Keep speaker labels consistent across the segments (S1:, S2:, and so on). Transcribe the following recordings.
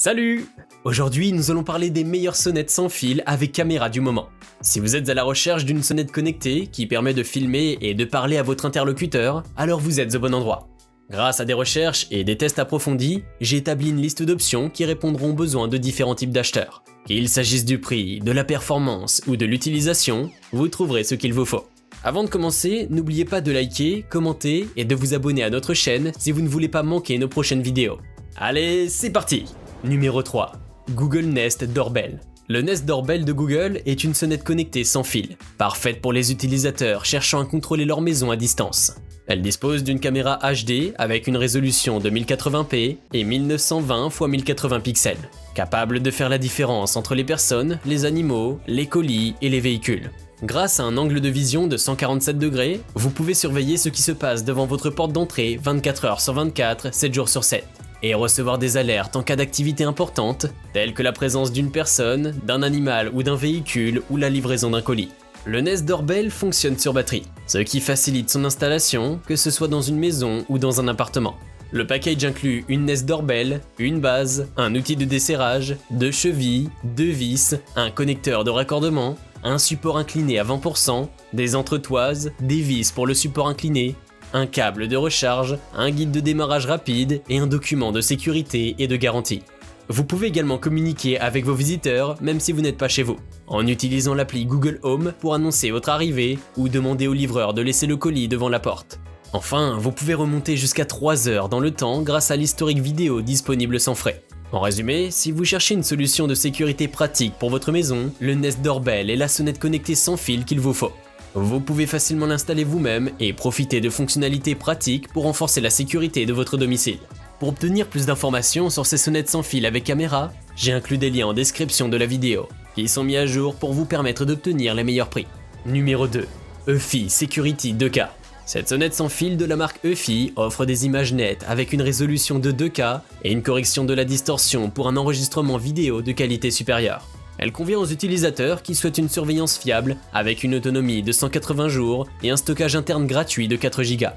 S1: Salut! Aujourd'hui, nous allons parler des meilleures sonnettes sans fil avec caméra du moment. Si vous êtes à la recherche d'une sonnette connectée qui permet de filmer et de parler à votre interlocuteur, alors vous êtes au bon endroit. Grâce à des recherches et des tests approfondis, j'ai établi une liste d'options qui répondront aux besoins de différents types d'acheteurs. Qu'il s'agisse du prix, de la performance ou de l'utilisation, vous trouverez ce qu'il vous faut. Avant de commencer, n'oubliez pas de liker, commenter et de vous abonner à notre chaîne si vous ne voulez pas manquer nos prochaines vidéos. Allez, c'est parti! Numéro 3. Google Nest Doorbell. Le Nest Doorbell de Google est une sonnette connectée sans fil, parfaite pour les utilisateurs cherchant à contrôler leur maison à distance. Elle dispose d'une caméra HD avec une résolution de 1080p et 1920 x 1080 pixels, capable de faire la différence entre les personnes, les animaux, les colis et les véhicules. Grâce à un angle de vision de 147 degrés, vous pouvez surveiller ce qui se passe devant votre porte d'entrée 24 heures sur 24, 7 jours sur 7. Et recevoir des alertes en cas d'activité importante, telles que la présence d'une personne, d'un animal ou d'un véhicule ou la livraison d'un colis. Le Nest Doorbell fonctionne sur batterie, ce qui facilite son installation, que ce soit dans une maison ou dans un appartement. Le package inclut une Nest Doorbell, une base, un outil de desserrage, 2 chevilles, 2 vis, un connecteur de raccordement, un support incliné à 20%, des entretoises, des vis pour le support incliné, un câble de recharge, un guide de démarrage rapide et un document de sécurité et de garantie. Vous pouvez également communiquer avec vos visiteurs même si vous n'êtes pas chez vous, en utilisant l'appli Google Home pour annoncer votre arrivée ou demander au livreur de laisser le colis devant la porte. Enfin, vous pouvez remonter jusqu'à 3 heures dans le temps grâce à l'historique vidéo disponible sans frais. En résumé, si vous cherchez une solution de sécurité pratique pour votre maison, le Nest Doorbell est la sonnette connectée sans fil qu'il vous faut. Vous pouvez facilement l'installer vous-même et profiter de fonctionnalités pratiques pour renforcer la sécurité de votre domicile. Pour obtenir plus d'informations sur ces sonnettes sans fil avec caméra, j'ai inclus des liens en description de la vidéo, qui sont mis à jour pour vous permettre d'obtenir les meilleurs prix. Numéro 2. Eufy Security 2K. Cette sonnette sans fil de la marque Eufy offre des images nettes avec une résolution de 2K et une correction de la distorsion pour un enregistrement vidéo de qualité supérieure. Elle convient aux utilisateurs qui souhaitent une surveillance fiable avec une autonomie de 180 jours et un stockage interne gratuit de 4 Go.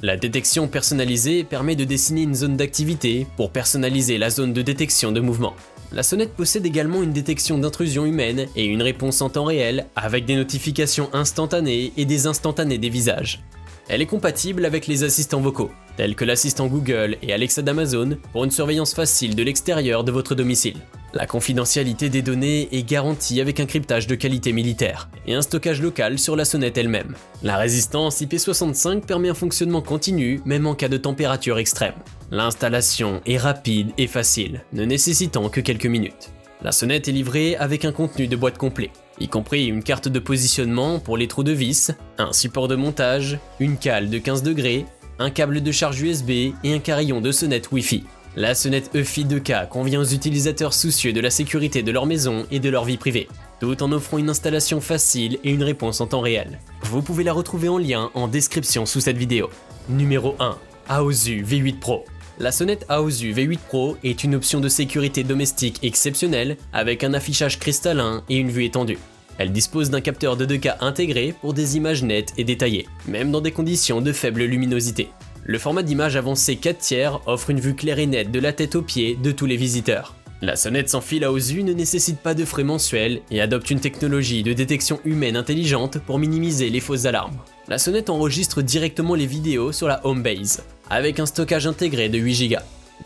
S1: La détection personnalisée permet de dessiner une zone d'activité pour personnaliser la zone de détection de mouvement. La sonnette possède également une détection d'intrusion humaine et une réponse en temps réel avec des notifications instantanées et des instantanés des visages. Elle est compatible avec les assistants vocaux, tels que l'assistant Google et Alexa d'Amazon, pour une surveillance facile de l'extérieur de votre domicile. La confidentialité des données est garantie avec un cryptage de qualité militaire et un stockage local sur la sonnette elle-même. La résistance IP65 permet un fonctionnement continu même en cas de température extrême. L'installation est rapide et facile, ne nécessitant que quelques minutes. La sonnette est livrée avec un contenu de boîte complet, y compris une carte de positionnement pour les trous de vis, un support de montage, une cale de 15 degrés, un câble de charge USB et un carillon de sonnette Wi-Fi. La sonnette Eufy 2K convient aux utilisateurs soucieux de la sécurité de leur maison et de leur vie privée, tout en offrant une installation facile et une réponse en temps réel. Vous pouvez la retrouver en lien en description sous cette vidéo. Numéro 1. Aosu V8 Pro. La sonnette Aosu V8 Pro est une option de sécurité domestique exceptionnelle avec un affichage cristallin et une vue étendue. Elle dispose d'un capteur de 2K intégré pour des images nettes et détaillées, même dans des conditions de faible luminosité. Le format d'image avancé 4/3 offre une vue claire et nette de la tête aux pieds de tous les visiteurs. La sonnette sans fil Aosu ne nécessite pas de frais mensuels et adopte une technologie de détection humaine intelligente pour minimiser les fausses alarmes. La sonnette enregistre directement les vidéos sur la Homebase, avec un stockage intégré de 8 Go.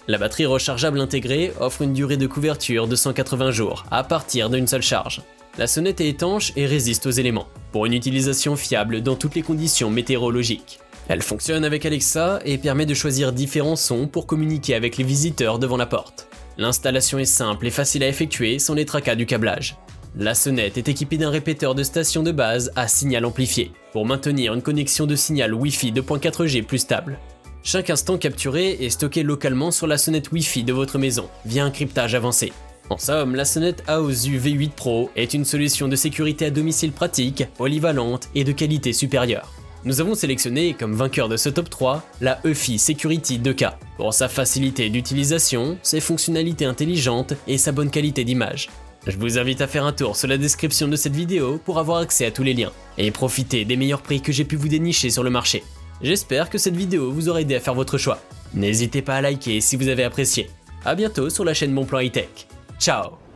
S1: La batterie rechargeable intégrée offre une durée de couverture de 180 jours à partir d'une seule charge. La sonnette est étanche et résiste aux éléments, pour une utilisation fiable dans toutes les conditions météorologiques. Elle fonctionne avec Alexa et permet de choisir différents sons pour communiquer avec les visiteurs devant la porte. L'installation est simple et facile à effectuer sans les tracas du câblage. La sonnette est équipée d'un répéteur de station de base à signal amplifié, pour maintenir une connexion de signal Wi-Fi 2.4G plus stable. Chaque instant capturé est stocké localement sur la sonnette Wi-Fi de votre maison, via un cryptage avancé. En somme, la sonnette Aosu V8 Pro est une solution de sécurité à domicile pratique, polyvalente et de qualité supérieure. Nous avons sélectionné comme vainqueur de ce top 3 la Eufy Security 2K pour sa facilité d'utilisation, ses fonctionnalités intelligentes et sa bonne qualité d'image. Je vous invite à faire un tour sur la description de cette vidéo pour avoir accès à tous les liens et profiter des meilleurs prix que j'ai pu vous dénicher sur le marché. J'espère que cette vidéo vous aura aidé à faire votre choix. N'hésitez pas à liker si vous avez apprécié. A bientôt sur la chaîne Bonplan High Tech. Ciao!